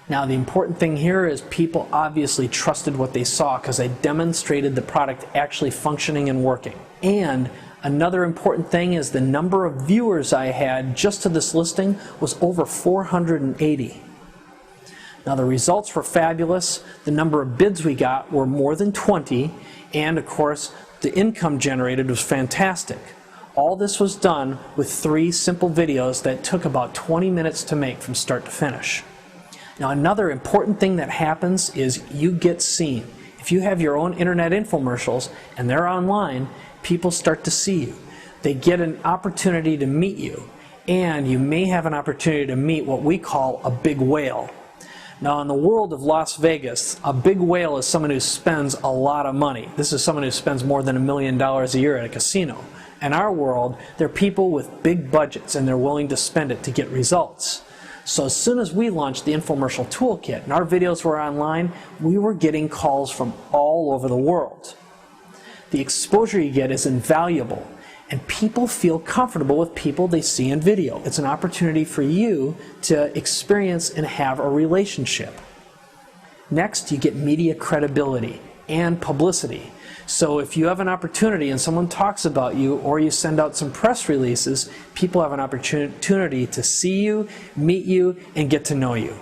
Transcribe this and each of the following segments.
Now the important thing here is people obviously trusted what they saw because I demonstrated the product actually functioning and working. And another important thing is the number of viewers I had just to this listing was over 480. Now the results were fabulous. The number of bids we got were more than 20, and of course the income generated was fantastic. All this was done with 3 simple videos that took about 20 minutes to make from start to finish. Now another important thing that happens is you get seen. If you have your own internet infomercials and they're online, people start to see you. They get an opportunity to meet you, and you may have an opportunity to meet what we call a big whale. Now in the world of Las Vegas, a big whale is someone who spends a lot of money. This is someone who spends more than $1 million a year at a casino. In our world, they're people with big budgets and they're willing to spend it to get results. So as soon as we launched the Infomercial Toolkit and our videos were online, we were getting calls from all over the world. The exposure you get is invaluable, and people feel comfortable with people they see in video. It's an opportunity for you to experience and have a relationship. Next, you get media credibility and publicity. So if you have an opportunity and someone talks about you, or you send out some press releases, people have an opportunity to see you, meet you, and get to know you.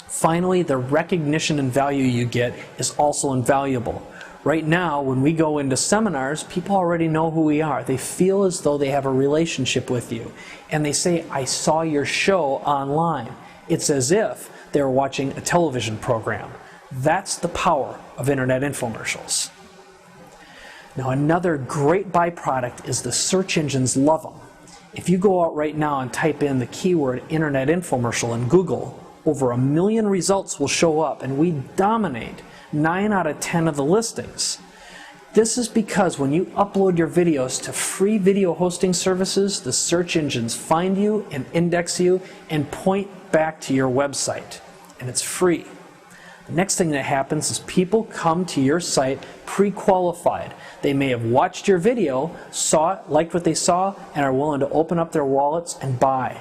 Finally, the recognition and value you get is also invaluable. Right now, when we go into seminars, people already know who we are. They feel as though they have a relationship with you. And they say, I saw your show online. It's as if they're watching a television program. That's the power of internet infomercials. Now another great byproduct is the search engines love them. If you go out right now and type in the keyword internet infomercial in Google, over 1 million results will show up, and we dominate 9 out of 10 of the listings. This is because when you upload your videos to free video hosting services, the search engines find you and index you and point back to your website, and it's free. The next thing that happens is people come to your site pre-qualified. They may have watched your video, saw it, liked what they saw, and are willing to open up their wallets and buy.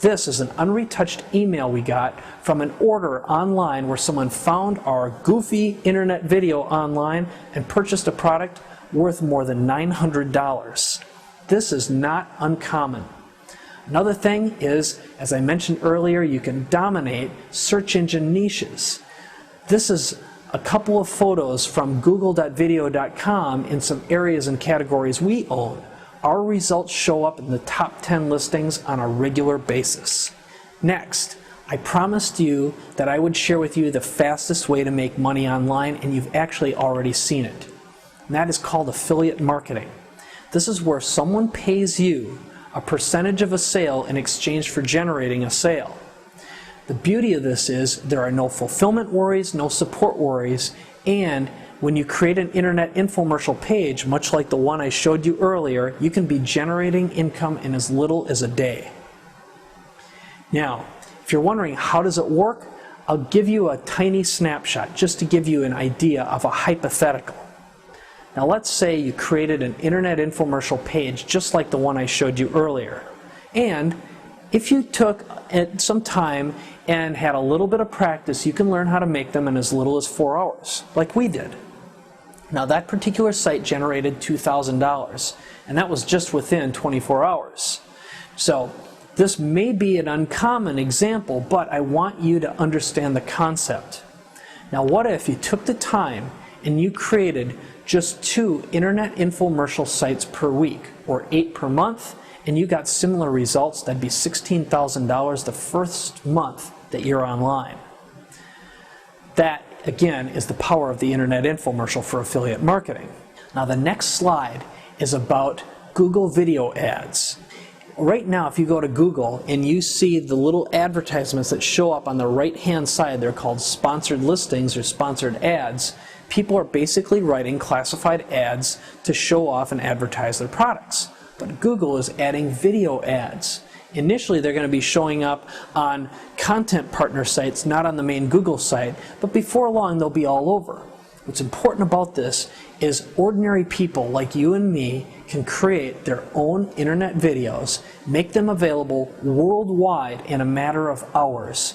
This is an unretouched email we got from an order online where someone found our goofy internet video online and purchased a product worth more than $900. This is not uncommon. Another thing is, as I mentioned earlier, you can dominate search engine niches. This is a couple of photos from google.video.com in some areas and categories we own. Our results show up in the top 10 listings on a regular basis. Next, I promised you that I would share with you the fastest way to make money online, and you've actually already seen it. And that is called affiliate marketing. This is where someone pays you a percentage of a sale in exchange for generating a sale. The beauty of this is there are no fulfillment worries, no support worries, and when you create an internet infomercial page, much like the one I showed you earlier, you can be generating income in as little as a day. Now, if you're wondering how does it work, I'll give you a tiny snapshot just to give you an idea of a hypothetical. Now let's say you created an internet infomercial page just like the one I showed you earlier. And if you took some time and had a little bit of practice, you can learn how to make them in as little as 4 hours, like we did. Now that particular site generated $2,000, and that was just within 24 hours. So this may be an uncommon example, but I want you to understand the concept. Now what if you took the time and you created just 2 internet infomercial sites per week, or 8 per month, and you got similar results? That'd be $16,000 the first month that you're online. That, again, is the power of the internet infomercial for affiliate marketing. Now the next slide is about Google video ads. Right now, if you go to Google and you see the little advertisements that show up on the right-hand side, they're called sponsored listings or sponsored ads. People are basically writing classified ads to show off and advertise their products. But Google is adding video ads. Initially, they're going to be showing up on content partner sites, not on the main Google site, but before long, they'll be all over. What's important about this is ordinary people like you and me can create their own internet videos, make them available worldwide in a matter of hours.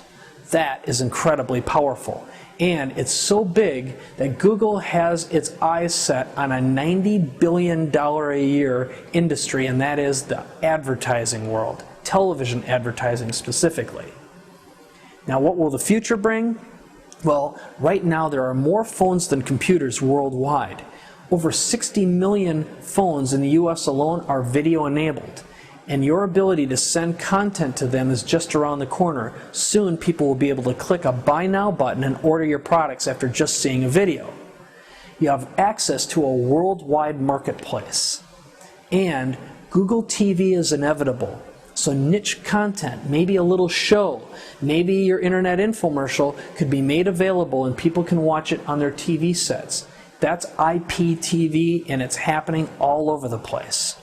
That is incredibly powerful. And it's so big that Google has its eyes set on a $90 billion a year industry, and that is the advertising world, television advertising specifically. Now, what will the future bring? Well, right now there are more phones than computers worldwide. Over 60 million phones in the US alone are video enabled. And your ability to send content to them is just around the corner. Soon people will be able to click a buy now button and order your products after just seeing a video. You have access to a worldwide marketplace. And Google TV is inevitable. So niche content, maybe a little show, maybe your internet infomercial could be made available and people can watch it on their TV sets. That's IPTV, and it's happening all over the place.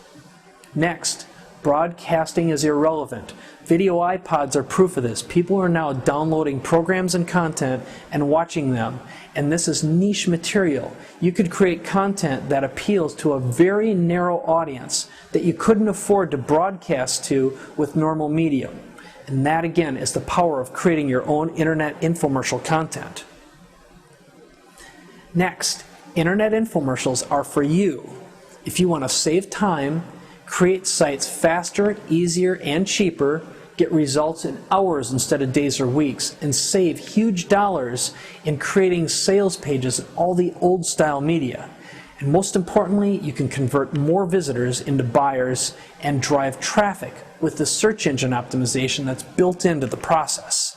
Next, broadcasting is irrelevant. Video iPods are proof of this. People are now downloading programs and content and watching them. And this is niche material. You could create content that appeals to a very narrow audience that you couldn't afford to broadcast to with normal medium. And that again is the power of creating your own internet infomercial content. Next, internet infomercials are for you. If you want to save time, create sites faster, easier, and cheaper, get results in hours instead of days or weeks, and save huge dollars in creating sales pages and all the old style media. And most importantly, you can convert more visitors into buyers and drive traffic with the search engine optimization that's built into the process.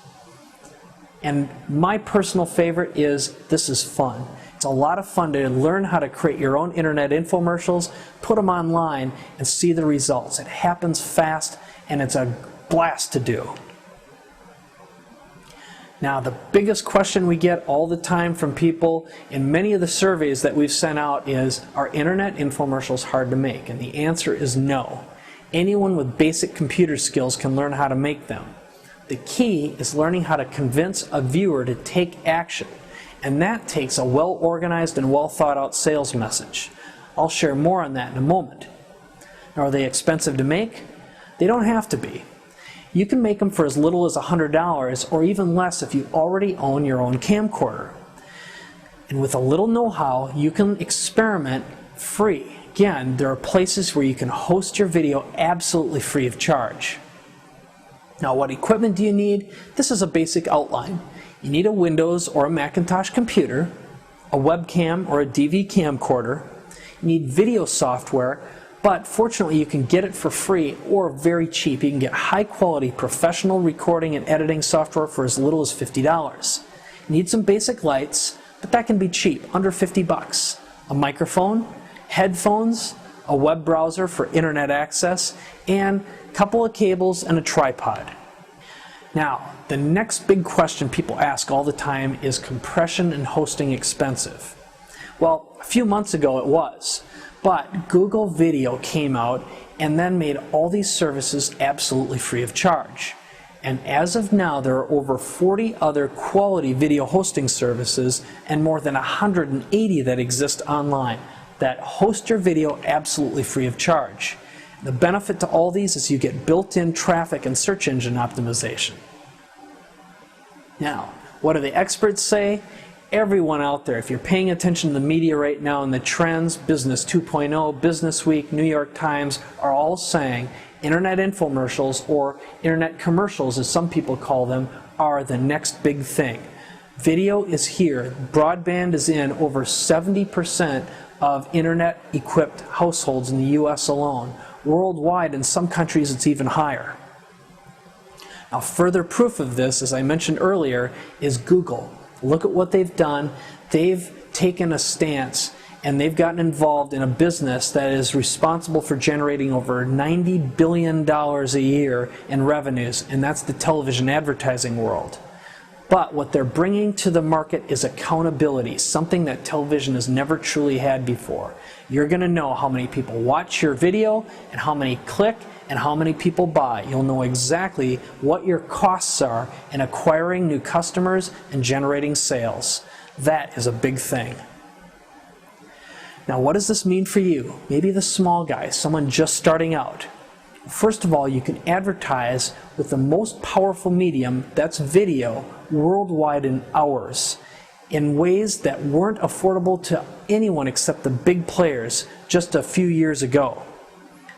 And my personal favorite is this is fun. It's a lot of fun to learn how to create your own internet infomercials, put them online, and see the results. It happens fast, and it's a blast to do. Now, the biggest question we get all the time from people in many of the surveys that we've sent out is, are internet infomercials hard to make? And the answer is no. Anyone with basic computer skills can learn how to make them. The key is learning how to convince a viewer to take action. And that takes a well-organized and well-thought-out sales message. I'll share more on that in a moment. Now, are they expensive to make? They don't have to be. You can make them for as little as $100 or even less if you already own your own camcorder. And with a little know-how, you can experiment free. Again, there are places where you can host your video absolutely free of charge. Now, what equipment do you need? This is a basic outline. You need a Windows or a Macintosh computer, a webcam or a DV camcorder. You need video software, but fortunately you can get it for free or very cheap. You can get high quality professional recording and editing software for as little as $50. You need some basic lights, but that can be cheap, under $50. A microphone, headphones, a web browser for internet access, and a couple of cables and a tripod. Now, the next big question people ask all the time is compression and hosting expensive? Well, a few months ago it was, but Google Video came out and then made all these services absolutely free of charge. And as of now, there are over 40 other quality video hosting services and more than 180 that exist online that host your video absolutely free of charge. The benefit to all these is you get built-in traffic and search engine optimization. Now, what do the experts say? Everyone out there, if you're paying attention to the media right now and the trends, Business 2.0, Business Week, New York Times, are all saying internet infomercials, or internet commercials as some people call them, are the next big thing. Video is here. Broadband is in over 70% of internet-equipped households in the US alone. Worldwide, in some countries, it's even higher. Now, further proof of this, as I mentioned earlier, is Google. Look at what they've done. They've taken a stance and they've gotten involved in a business that is responsible for generating over $90 billion a year in revenues, and that's the television advertising world. But what they're bringing to the market is accountability, something that television has never truly had before. You're going to know how many people watch your video and how many click and how many people buy. You'll know exactly what your costs are in acquiring new customers and generating sales. That is a big thing. Now, what does this mean for you? Maybe the small guy, someone just starting out. First of all, you can advertise with the most powerful medium, that's video, worldwide in hours, in ways that weren't affordable to anyone except the big players just a few years ago.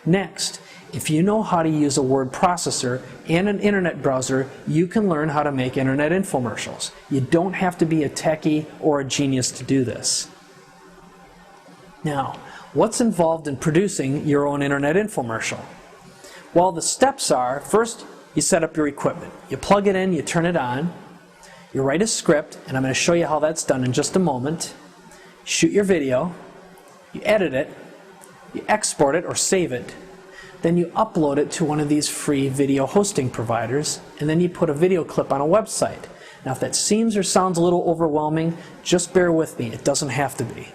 Next, if you know how to use a word processor and an internet browser, you can learn how to make internet infomercials. You don't have to be a techie or a genius to do this. Now, what's involved in producing your own internet infomercial? Well, the steps are, first, you set up your equipment. You plug it in, you turn it on, you write a script, and I'm going to show you how that's done in just a moment. Shoot your video, you edit it, you export it or save it, then you upload it to one of these free video hosting providers, and then you put a video clip on a website. Now, if that seems or sounds a little overwhelming, just bear with me, it doesn't have to be.